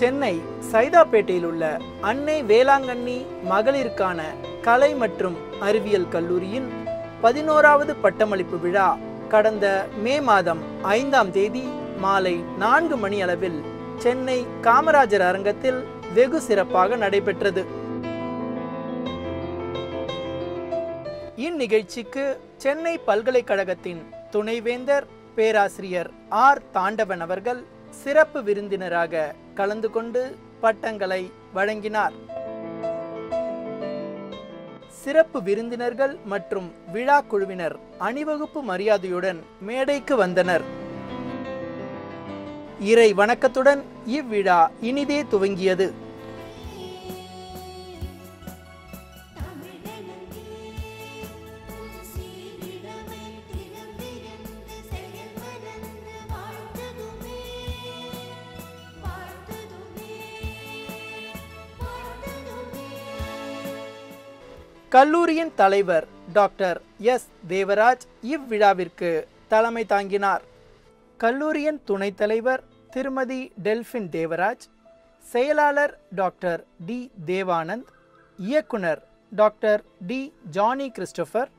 சென்னை சைதாப்பேட்டையில் உள்ள அன்னை வேளாங்கண்ணி மகளிருக்கான கலை மற்றும் அறிவியல் கல்லூரியின் 11வது பட்டமளிப்பு விழா கடந்த மே மாதம் 5ஆம் தேதி மாலை 4 மணி அளவில் சென்னை காமராஜர் அரங்கத்தில் வெகு சிறப்பாக நடைபெற்றது. இந்நிகழ்ச்சிக்கு சென்னை பல்கலைக்கழகத்தின் துணைவேந்தர் பேராசிரியர் ஆர் தாண்டவன் அவர்கள் சிறப்பு விருந்தினராக கலந்து கொண்டு பட்டங்களை வழங்கினார். சிறப்பு விருந்தினர்கள் மற்றும் விழா குழுவினர் அணிவகுப்பு மரியாதையுடன் மேடைக்கு வந்தனர். இறை வணக்கத்துடன் இவ்விழா இனிதே துவங்கியது. கல்லூரியின் தலைவர் டாக்டர் எஸ் தேவராஜ் இவ்விழாவிற்கு தலைமை தாங்கினார். கல்லூரியின் துணைத் தலைவர் திருமதி டெல்பின் தேவராஜ், செயலாளர் டாக்டர் டி தேவானந்த், இயக்குனர் டாக்டர் டி ஜானி கிறிஸ்டோபர்,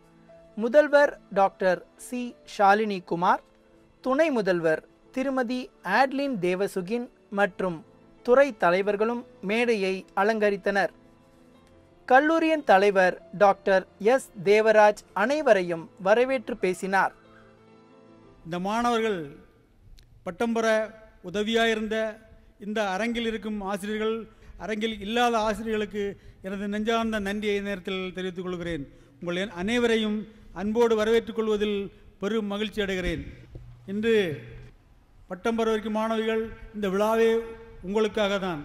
முதல்வர் டாக்டர் சி ஷாலினி குமார், துணை முதல்வர் திருமதி ஆட்லின் தேவசுகின் மற்றும் துறை தலைவர்களும் மேடையை அலங்கரித்தனர். கல்லூரியின் தலைவர் டாக்டர் எஸ் தேவராஜ் அனைவரையும் வரவேற்று பேசினார். இந்த மாணவர்கள் பட்டம் பெற உதவியாயிருந்த இந்த அரங்கில் இருக்கும் ஆசிரியர்கள், அரங்கில் இல்லாத ஆசிரியர்களுக்கு எனது நெஞ்சார்ந்த நன்றியை நேரத்தில் தெரிவித்துக் கொள்கிறேன். உங்கள் அனைவரையும் அன்போடு வரவேற்றுக் கொள்வதில் பெரும் மகிழ்ச்சி அடைகிறேன். இன்று பட்டம் பெற வைக்கும் மாணவிகள், இந்த விழாவே உங்களுக்காக தான்.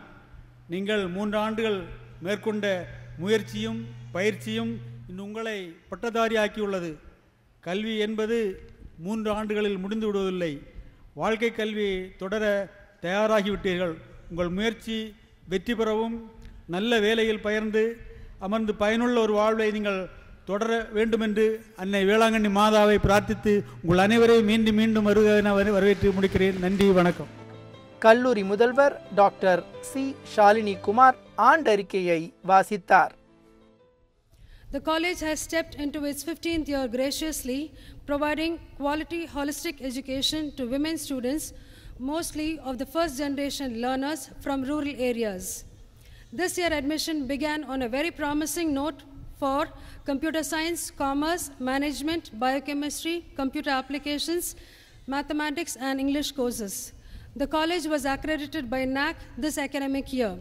நீங்கள் 3 ஆண்டுகள் மேற்கொண்ட முயற்சியும் பயிற்சியும் இன்று உங்களை பட்டதாரி ஆக்கியுள்ளது. கல்வி என்பது 3 ஆண்டுகளில் முடிந்து விடுவதில்லை. வாழ்க்கை கல்வி தொடர தயாராகிவிட்டீர்கள். உங்கள் முயற்சி வெற்றி பெறவும் நல்ல வேலையில் அமர்ந்து பயனுள்ள ஒரு வாழ்வை நீங்கள் தொடர வேண்டுமென்று அன்னை வேளாங்கண்ணி மாதாவை பிரார்த்தித்து உங்கள் அனைவரையும் மீண்டும் மீண்டும் வரவேற்று முடிக்கிறேன். நன்றி, வணக்கம். கல்லூரி முதல்வர் டாக்டர் சி ஷாலினி குமார் ஆண்டறிக்கையை வாசித்தார். The college has stepped into its 15th year graciously, providing quality holistic education to women students, mostly of the first generation learners from rural areas. This year admission began on a very promising note for computer science, commerce, management, biochemistry, computer applications, mathematics and English courses. The college was accredited by NAC this academic year.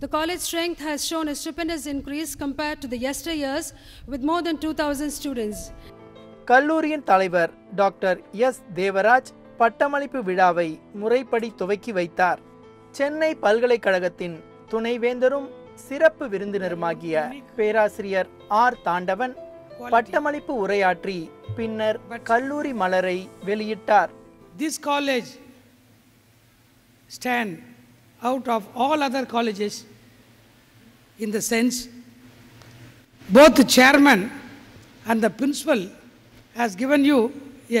The college strength has shown a stupendous increase compared to the yesteryears with more than 2,000 students. கல்லூரியின் தலைவர் doctor S Devaraj பட்டமளிப்பு விழாவை முறைப்படி துவக்கி வைத்தார். சென்னை பல்கலைக்கழகத்தின் துணைவேந்தரும் சிறப்பு விருந்தினருமாகிய பேராசிரியர் ஆர் தாண்டவன் பட்டமளிப்பு உரையாற்றி பின்னர் கல்லூரி மலரை வெளியிட்டார். This college stand out of all other colleges in the sense both the chairman and the principal has given you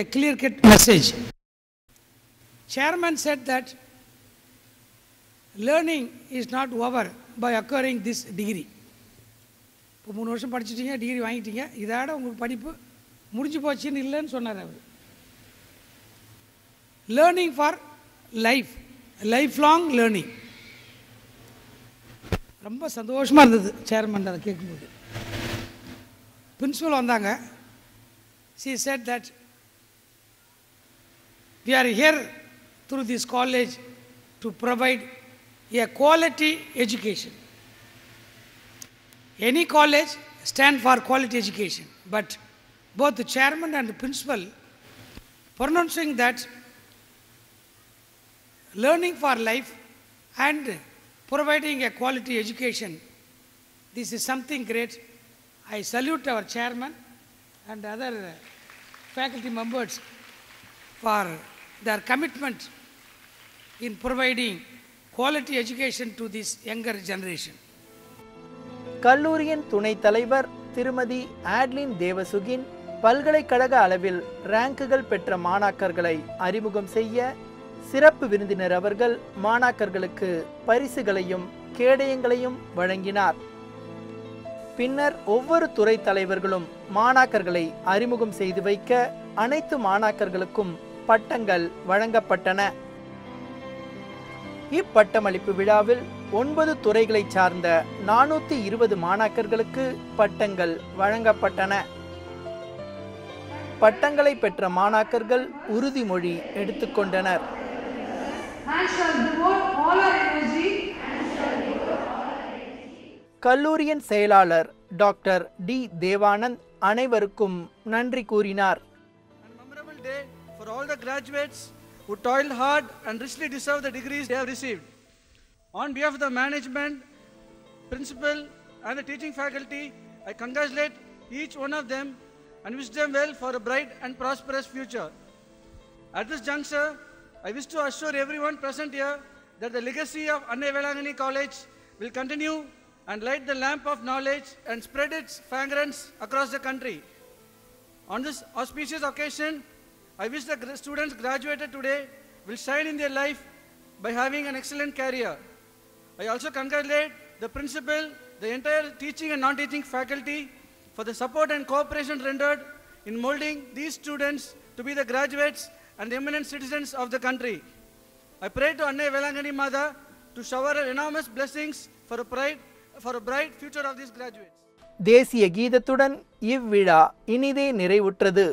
a clear-cut message. Chairman said that learning is not over by acquiring this degree. இப்போ 3 வருஷம் படிச்சிட்டீங்க, degree வாங்கிட்டீங்க, இதோட உங்களுக்கு படிப்பு முடிஞ்சு போச்சுன்னு இல்லைன்னு சொன்னார் அவர். Learning for life, life long learning. ரொம்ப சந்தோஷமாக இருந்தது சேர்மன் அதை கேட்கும்போது. பிரின்சிபல் வந்தாங்க. she said that we are here through this college to provide a quality education. Any college stand for quality education, but both the chairman and the principal pronouncing that learning for life and providing a quality education, this is something great. I salute our chairman and other faculty members for their commitment in providing quality education to this younger generation. கல்லூரியின் துணைத் தலைவர் திருமதி Adeline தேவசுகின் பல்கலைக்கழக அளவில் ரேங்குகள் பெற்ற மாணாக்கர்களை அறிமுகம் செய்ய சிறப்பு விருந்தினர் அவர்கள் மாணாக்கர்களுக்கு பரிசுகளையும் கேடயங்களையும் வழங்கினார். பின்னர் ஒவ்வொரு துறை தலைவர்களும் மாணாக்கர்களை அறிமுகம் செய்து வைக்க அனைத்து மாணாக்கர்களுக்கும் பட்டங்கள் வழங்கப்பட்டன. இப்பட்டமளிப்பு விழாவில் 9 துறைகளை சார்ந்த 420 மாணாக்கர்களுக்கு பட்டங்கள் வழங்கப்பட்டன. பட்டங்களை பெற்ற மாணாக்கர்கள் உறுதிமொழி எடுத்துக்கொண்டனர். கல்லூரியின் செயலாளர் டாக்டர் டி தேவானந்த் அனைவருக்கும் நன்றி கூறினார். For all the graduates who toiled hard and richly deserve the degrees they have received. On behalf of the management, principal and the teaching faculty, I congratulate each one of them and wish them well for a bright and prosperous future. At this juncture, I wish to assure everyone present here that the legacy of Annai Velangani College will continue and light the lamp of knowledge and spread its fragrance across the country. On this auspicious occasion, I wish the students graduated today will shine in their life by having an excellent career. I also congratulate the principal, the entire teaching and non-teaching faculty for the support and cooperation rendered in molding these students to be the graduates and the eminent citizens of the country. I pray to Annai Velangani Mother to shower her enormous blessings for a bright future of these graduates. தேசிய கீதத்துடன் இவ்விழா இனிதே நிறைவுற்றது.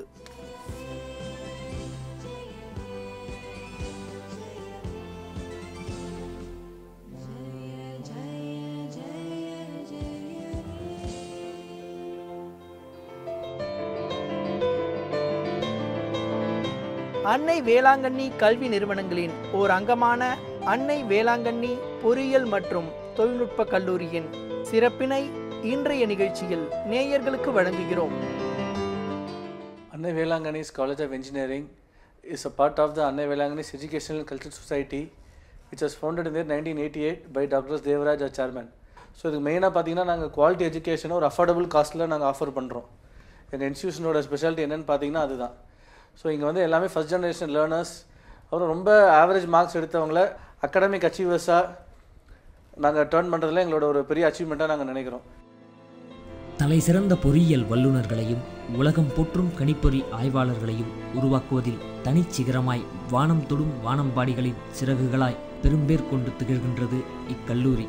அன்னை வேளாங்கண்ணி கல்வி நிறுவனங்களின் ஓர் அங்கமான அன்னை வேளாங்கண்ணி பொறியியல் மற்றும் தொழில்நுட்ப கல்லூரியின் சிறப்பினை இன்றைய நிகழ்ச்சியில் நேயர்களுக்கு வழங்குகிறோம். Annai Velangani College of Engineering is a part of the Annai Velangani Educational and Cultural Society, which was founded in the year 1988 by Dr. Devaraj, our chairman. So இதுக்கு மெயினாக பார்த்தீங்கன்னா நாங்கள் குவாலிட்டி எஜுகேஷனை ஒரு அஃபோர்டபுள் காஸ்ட்டில் நாங்கள் ஆஃபர் பண்ணுறோம். எங்கள் இன்ஸ்டியூஷனோட speciality என்னென்னு பார்த்தீங்கன்னா அதுதான். ஸோ இங்கே வந்து எல்லாமே ஃபஸ்ட் ஜென்ரேஷன் லேர்னர்ஸ், அப்புறம் ரொம்ப ஆவரேஜ் மார்க்ஸ் எடுத்தவங்கள அகாடமிக் அச்சீவர்ஸாக நாங்கள் டர்ன் பண்ணுறதுல எங்களோட ஒரு பெரிய அச்சீவ்மெண்ட்டாக நாங்கள் நினைக்கிறோம். தலை சிறந்த பொறியியல் வல்லுநர்களையும் உலகம் போற்றும் கணிப்பொறி ஆய்வாளர்களையும் உருவாக்குவதில் தனிச்சிகரமாய் வானம் தொடும் வானம்பாடிகளின் சிறகுகளாய் பெரும்பேர் கொண்டு திகழ்கின்றது இக்கல்லூரி.